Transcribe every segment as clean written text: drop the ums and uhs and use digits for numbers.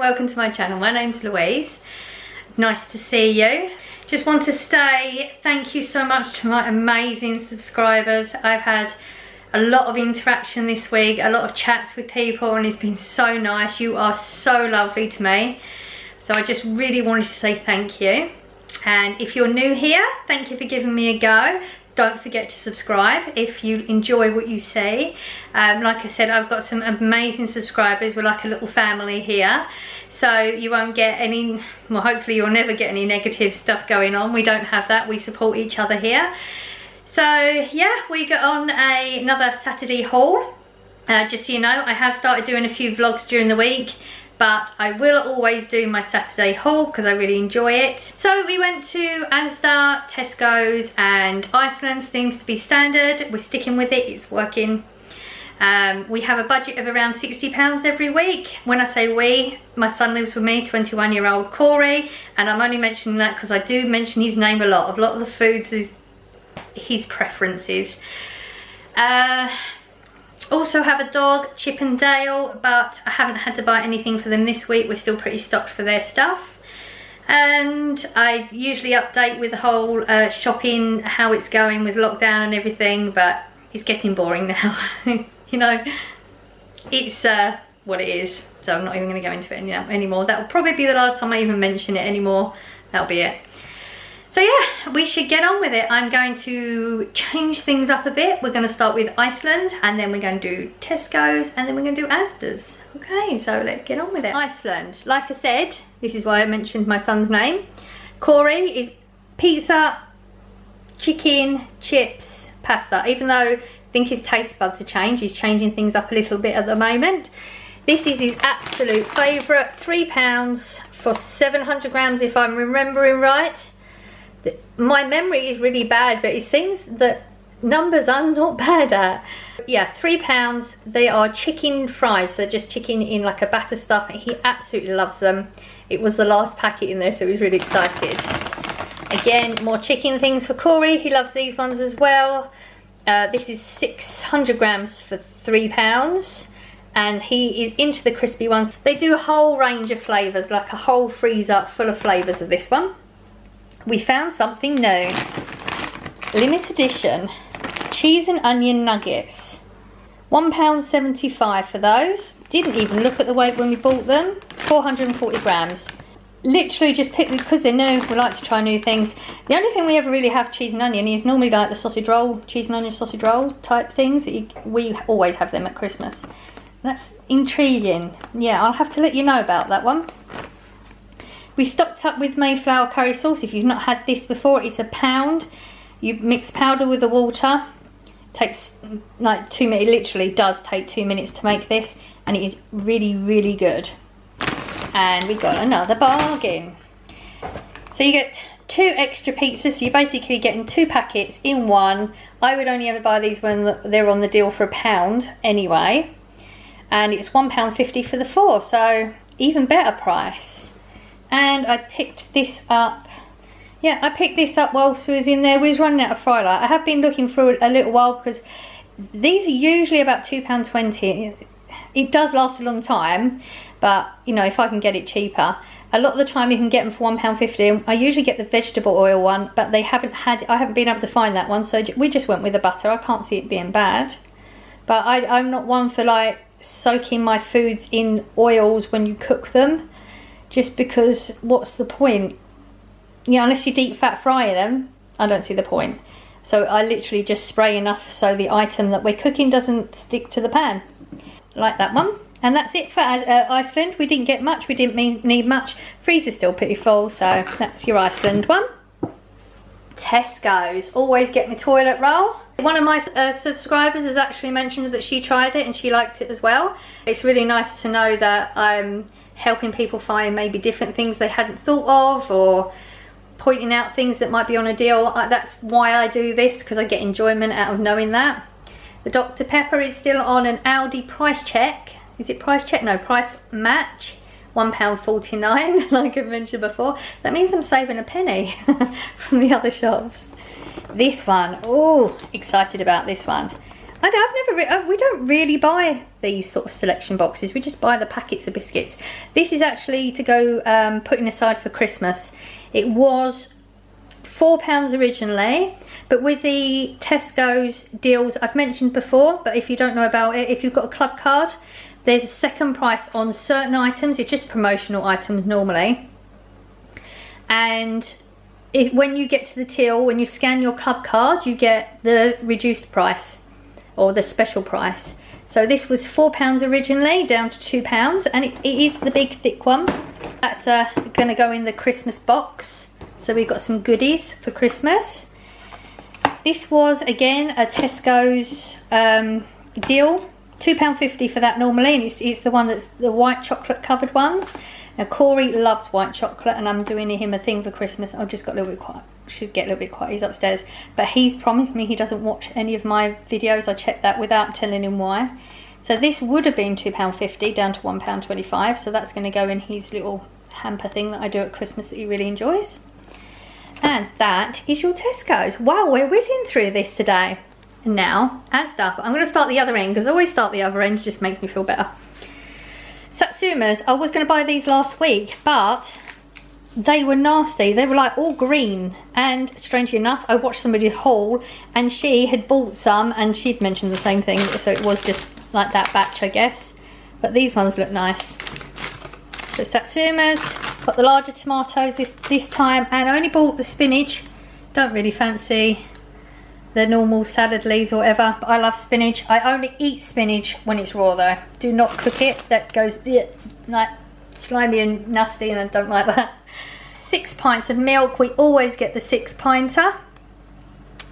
welcome to my channel. My name's Louise. Nice to see you. Just want to say thank you so much to my amazing subscribers. I've had a lot of interaction this week, a lot of chats with people, and it's been so nice. You are so lovely to me. So I just really wanted to say thank you. And if you're new here, thank you for giving me a go. Don't forget to subscribe if you enjoy what you see. Like I said, I've got some amazing subscribers. We're like a little family here. So you won't get any, well, hopefully you'll never get any negative stuff going on. We don't have that. We support each other here. So yeah, we got on another Saturday haul. Just so you know, I have started doing a few vlogs during the week, but I will always do my Saturday haul because I really enjoy it. So we went to Asda, Tesco's and Iceland. Seems to be standard. We're sticking with it, it's working. We have a budget of around £60 every week. When I say we, my son lives with me, 21-year-old Corey, and I'm only mentioning that because I do mention his name a lot. A lot of the foods is his preferences. Also have a dog, Chip and Dale, but I haven't had to buy anything for them this week. We're still pretty stocked for their stuff. And I usually update with the whole shopping, how it's going with lockdown and everything, but it's getting boring now. You know, it's what it is. So I'm not even going to go into it anymore. That will probably be the last time I even mention it anymore. That'll be it. So yeah, we should get on with it. I'm going to change things up a bit. We're going to start with Iceland, and then we're going to do Tesco's, and then we're going to do Asda's. Okay, so let's get on with it. Iceland, like I said, this is why I mentioned my son's name. Corey is pizza, chicken, chips, pasta. Even though I think his taste buds are changed, he's changing things up a little bit at the moment. This is his absolute favourite, £3 for 700 grams if I'm remembering right. My memory is really bad, but it seems that numbers I'm not bad at. Yeah, £3. They are chicken fries, so just chicken in like a batter stuff. He absolutely loves them. It was the last packet in there, so he was really excited. Again, more chicken things for Corey. He loves these ones as well. This is 600 grams for £3. And he is into the crispy ones. They do a whole range of flavours, like a whole freezer full of flavours of this one. We found something new. Limited edition cheese and onion nuggets. £1.75 for those. Didn't even look at the weight when we bought them. 440 grams. Literally just picked them because they're new. We like to try new things. The only thing we ever really have cheese and onion is normally like the sausage roll, cheese and onion sausage roll type things. We always have them at Christmas. That's intriguing. Yeah, I'll have to let you know about that one. We stocked up with Mayflower curry sauce. If you've not had this before, it's £1. You mix powder with the water. It takes like 2 minutes. It literally does take 2 minutes to make this, and it is really, really good. And we got another bargain. So you get 2 extra pizzas. So you're basically getting 2 packets in one. I would only ever buy these when they're on the deal for £1 anyway. And it's £1.50 for the 4, so even better price. And I picked this up. Yeah, I picked this up whilst we was in there. We was running out of fry light. I have been looking for a little while because these are usually about £2.20. It does last a long time, but you know, if I can get it cheaper. A lot of the time you can get them for £1.50. I usually get the vegetable oil one, but I haven't been able to find that one, so we just went with the butter. I can't see it being bad. But I'm not one for like soaking my foods in oils when you cook them. Just because, what's the point? You know, unless you deep fat fry them, I don't see the point. So I literally just spray enough so the item that we're cooking doesn't stick to the pan. Like that one. And that's it for Iceland. We didn't get much, we didn't need much. Freezer's still pretty full, so that's your Iceland one. Tesco's. Always get my toilet roll. One of my subscribers has actually mentioned that she tried it and she liked it as well. It's really nice to know that I'm helping people find maybe different things they hadn't thought of, or pointing out things that might be on a deal. That's why I do this, because I get enjoyment out of knowing that. The Dr. Pepper is still on an Aldi price check. Is it price check? No, price match. £1.49, like I mentioned before. That means I'm saving a penny from the other shops. This one, oh, excited about this one. We don't really buy these sort of selection boxes. We just buy the packets of biscuits. This is actually to go putting aside for Christmas. It was £4 originally, but with the Tesco's deals I've mentioned before, but if you don't know about it, if you've got a club card, there's a second price on certain items. It's just promotional items normally. And when you get to the till, when you scan your club card, you get the reduced price or the special price. So this was £4 originally, down to £2, and it is the big thick one. That's going to go in the Christmas box. So we've got some goodies for Christmas. This was again a Tesco's deal, £2.50 for that normally, and it's the one that's the white chocolate covered ones. Now Corey loves white chocolate, and I'm doing him a thing for Christmas. I've just got a little bit quiet. Should get a little bit quiet. He's upstairs, but he's promised me he doesn't watch any of my videos. I checked that without telling him why. So this would have been £2.50 down to £1.25. So that's going to go in his little hamper thing that I do at Christmas that he really enjoys. And that is your Tesco's. Wow, we're whizzing through this today. And now Asda. I'm going to start the other end because I always start the other end. It just makes me feel better. Satsumas, I was going to buy these last week, but they were nasty. They were like all green, and strangely enough I watched somebody's haul and she had bought some and she'd mentioned the same thing, so it was just like that batch I guess, but these ones look nice. So Satsumas, got the larger tomatoes this time, and I only bought the spinach. Don't really fancy the normal salad leaves or whatever, but I love spinach. I only eat spinach when it's raw though. Do not cook it. That goes like slimy and nasty, and I don't like that. 6 pints of milk. We always get the 6-pinter.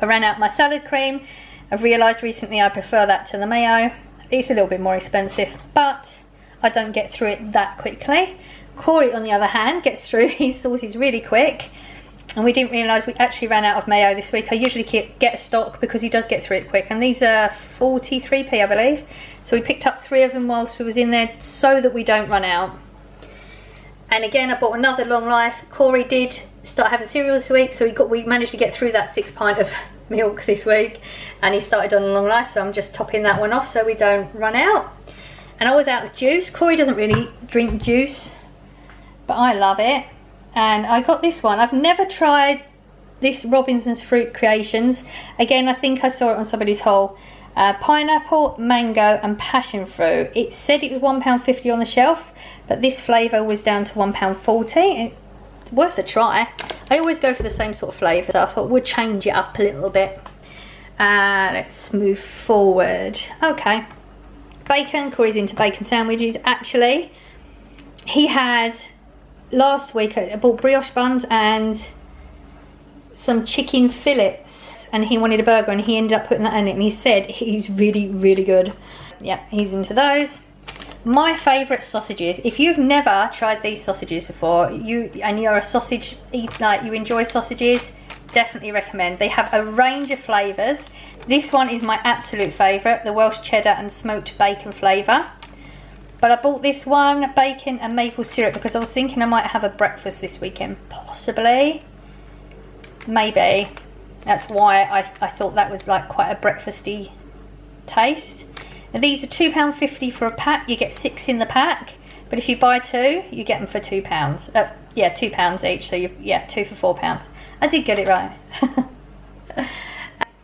I ran out my salad cream. I've realised recently I prefer that to the mayo. It's a little bit more expensive, but I don't get through it that quickly. Corey, on the other hand, gets through his sauces really quick. And we didn't realise we actually ran out of mayo this week. I usually get a stock because he does get through it quick. And these are 43p, I believe. So we picked up 3 of them whilst we was in there so that we don't run out. And again, I bought another long life. Corey did start having cereal this week, so we managed to get through that 6 pint of milk this week. And he started on a long life, so I'm just topping that one off so we don't run out. And I was out of juice. Corey doesn't really drink juice, but I love it. And I got this one. I've never tried this Robinson's Fruit Creations. Again, I think I saw it on somebody's haul. Pineapple, mango and passion fruit. It said it was £1.50 on the shelf, but this flavour was down to £1.40. It's worth a try. I always go for the same sort of flavour, so I thought we'd change it up a little bit. Let's move forward. Okay. Bacon. Corey's into bacon sandwiches. Actually, he had... last week I bought brioche buns and some chicken fillets, and he wanted a burger and he ended up putting that in it, and he said he's really good. Yeah, he's into those. My favourite sausages. If you've never tried these sausages before, and you're a sausage like you enjoy sausages, definitely recommend. They have a range of flavours. This one is my absolute favourite, the Welsh cheddar and smoked bacon flavour. But I bought this one, bacon and maple syrup, because I was thinking I might have a breakfast this weekend. Possibly. Maybe. That's why I thought that was like quite a breakfasty taste. Now these are £2.50 for a pack. You get 6 in the pack. But if you buy 2, you get them for £2. Yeah, £2 each. So 2 for £4. I did get it right.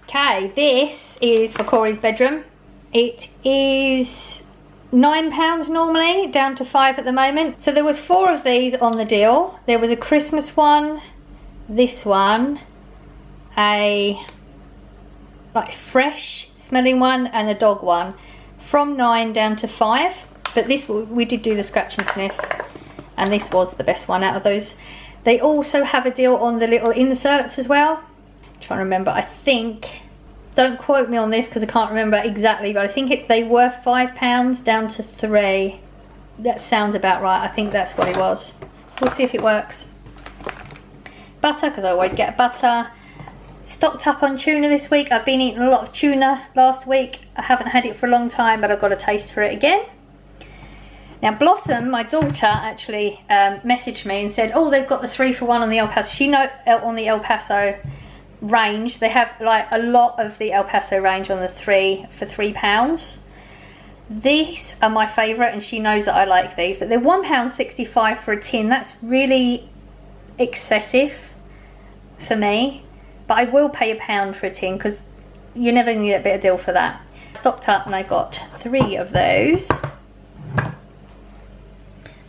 Okay, this is for Corey's bedroom. It is £9 normally, down to 5 at the moment. So there was 4 of these on the deal. There was a Christmas one, this one, a like fresh smelling one, and a dog one. From 9 down to 5. But this, we did do the scratch and sniff, and this was the best one out of those. They also have a deal on the little inserts as well. I'm trying to remember, I think, don't quote me on this because I can't remember exactly, but I think they were £5 down to 3. That sounds about right. I think that's what it was. We'll see if it works. Butter, because I always get butter. Stocked up on tuna this week. I've been eating a lot of tuna last week. I haven't had it for a long time, but I've got a taste for it again. Now Blossom, my daughter, actually messaged me and said, oh, they've got the 3 for 1 on the El Paso. She know on the El Paso range. They have like a lot of the El Paso range on the for £3. These are my favourite, and she knows that I like these, but they're £1.65 for a tin. That's really excessive for me, but I will pay £1 for a tin because you're never going to get a better deal for that. Stocked up and I got 3 of those.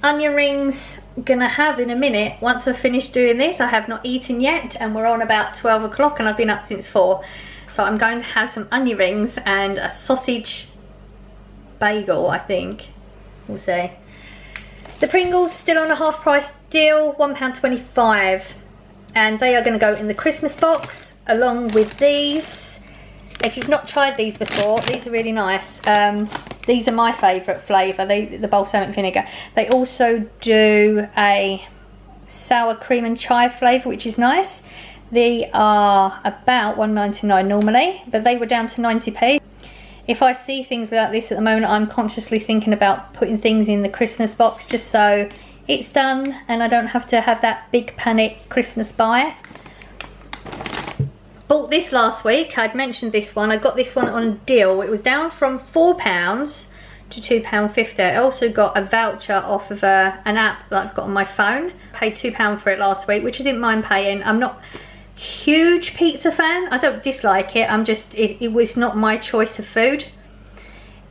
Onion rings gonna have in a minute. Once I've finished doing this, I have not eaten yet, and we're on about 12 o'clock and I've been up since 4. So I'm going to have some onion rings and a sausage bagel, I think. We'll see. The Pringles still on a half price deal, £1.25, and they are going to go in the Christmas box along with these. If you've not tried these before, these are really nice. These are my favourite flavour, the balsamic vinegar. They also do a sour cream and chive flavour, which is nice. They are about £1.99 normally, but they were down to 90p. If I see things like this at the moment, I'm consciously thinking about putting things in the Christmas box just so it's done and I don't have to have that big panic Christmas buy. Bought this last week. I'd mentioned this one. I got this one on a deal. It was down from £4 to £2.50. I also got a voucher off of an app that I've got on my phone. Paid £2 for it last week, which I didn't mind paying. I'm not a huge pizza fan. I don't dislike it. It was not my choice of food.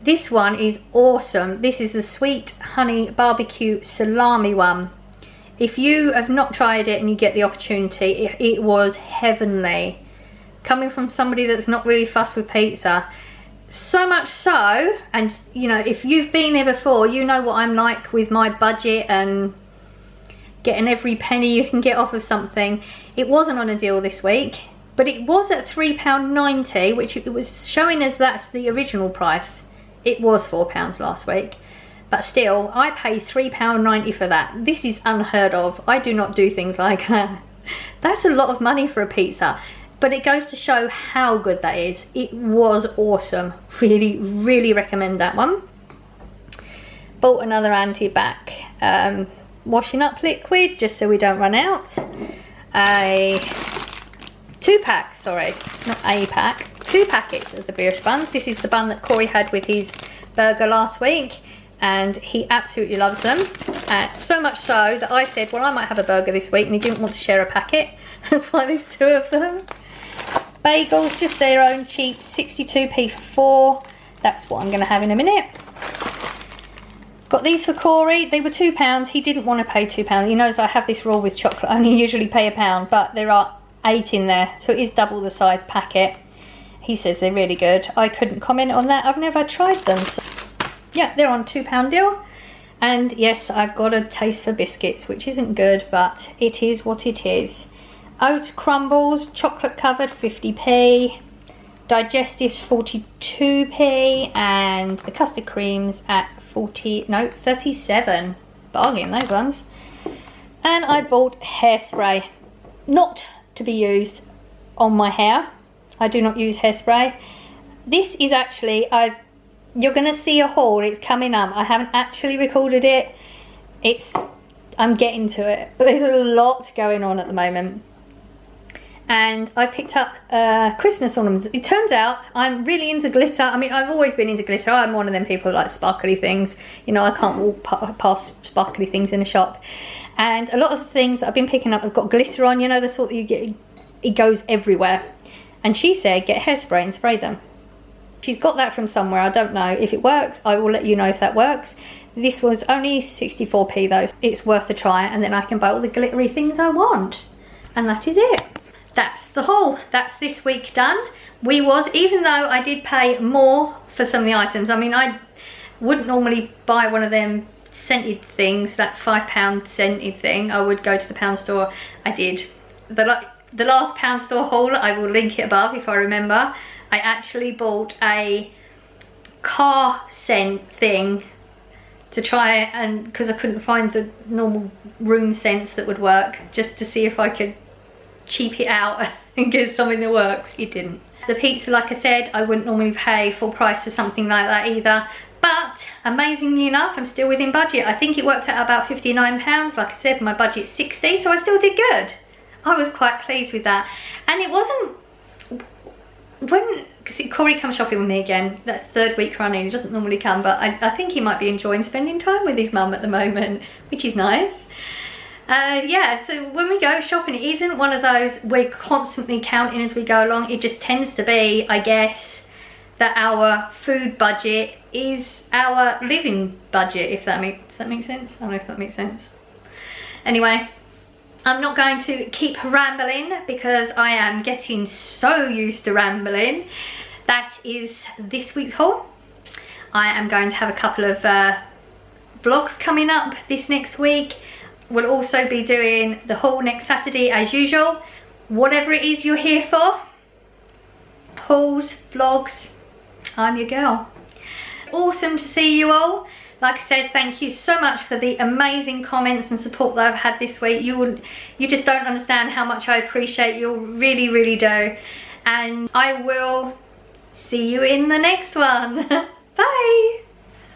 This one is awesome. This is the sweet honey barbecue salami one. If you have not tried it and you get the opportunity, it was heavenly. Coming from somebody that's not really fussed with pizza. So much so, and you know, if you've been here before, you know what I'm like with my budget and getting every penny you can get off of something. It wasn't on a deal this week, but it was at £3.90, which it was showing as that's the original price. It was £4 last week, but still, I paid £3.90 for that. This is unheard of. I do not do things like that. That's a lot of money for a pizza. But it goes to show how good that is. It was awesome. Really, really recommend that one. Bought another anti-bac washing up liquid just so we don't run out. 2 packs, sorry, not a pack. 2 packets of the brioche buns. This is the bun that Corey had with his burger last week, and he absolutely loves them. So much so that I said, well, I might have a burger this week, and he didn't want to share a packet. That's why there's 2 of them. Bagels, just their own cheap, 62p for 4. That's what I'm going to have in a minute. Got these for Corey. They were £2. He didn't want to pay £2. He knows I have this rule with chocolate. I only usually pay £1, but there are 8 in there, so it is double the size packet. He says they're really good. I couldn't comment on that. I've never tried them. So yeah, they're on £2 deal. And yes, I've got a taste for biscuits, which isn't good, but it is what it is. Oat crumbles, chocolate covered, 50p. Digestives, 42p. And the custard creams at 37. Bargain, those ones. And I bought hairspray. Not to be used on my hair. I do not use hairspray. This is actually, you're going to see a haul. It's coming up. I haven't actually recorded it. I'm getting to it. There's a lot going on at the moment. And I picked up Christmas ornaments. It turns out I'm really into glitter. I mean, I've always been into glitter. I'm one of them people who like sparkly things. You know, I can't walk past sparkly things in a shop. And a lot of the things that I've been picking up have got glitter on. You know, the sort that you get, it goes everywhere. And she said, get hairspray and spray them. She's got that from somewhere. I don't know. If it works, I will let you know if that works. This was only 64p though. It's worth a try, and then I can buy all the glittery things I want. And that is it. That's the haul. That's this week done. Even though I did pay more for some of the items, I mean, I wouldn't normally buy one of them scented things, that £5 scented thing. I would go to the pound store. I did. The last pound store haul, I will link it above if I remember. I actually bought a car scent thing to try, and because I couldn't find the normal room scents that would work, just to see if I could cheap it out and get something that works. It didn't. The pizza, like I said, I wouldn't normally pay full price for something like that either, but amazingly enough, I'm still within budget. I think it worked out about £59. Like I said, my budget's 60, so I still did good. I was quite pleased with that. And it wasn't, because Corey comes shopping with me again, that's third week running, he doesn't normally come, but I think he might be enjoying spending time with his mum at the moment, which is nice. Yeah, so when we go shopping, it isn't one of those we're constantly counting as we go along. It just tends to be, I guess, that our food budget is our living budget, if that makes sense. I don't know if that makes sense. Anyway, I'm not going to keep rambling because I am getting so used to rambling. That is this week's haul. I am going to have a couple of vlogs coming up this next week. We'll also be doing the haul next Saturday as usual. Whatever it is you're here for, hauls, vlogs, I'm your girl. Awesome to see you all. Like I said, thank you so much for the amazing comments and support that I've had this week. You just don't understand how much I appreciate you, really, really do. And I will see you in the next one. Bye.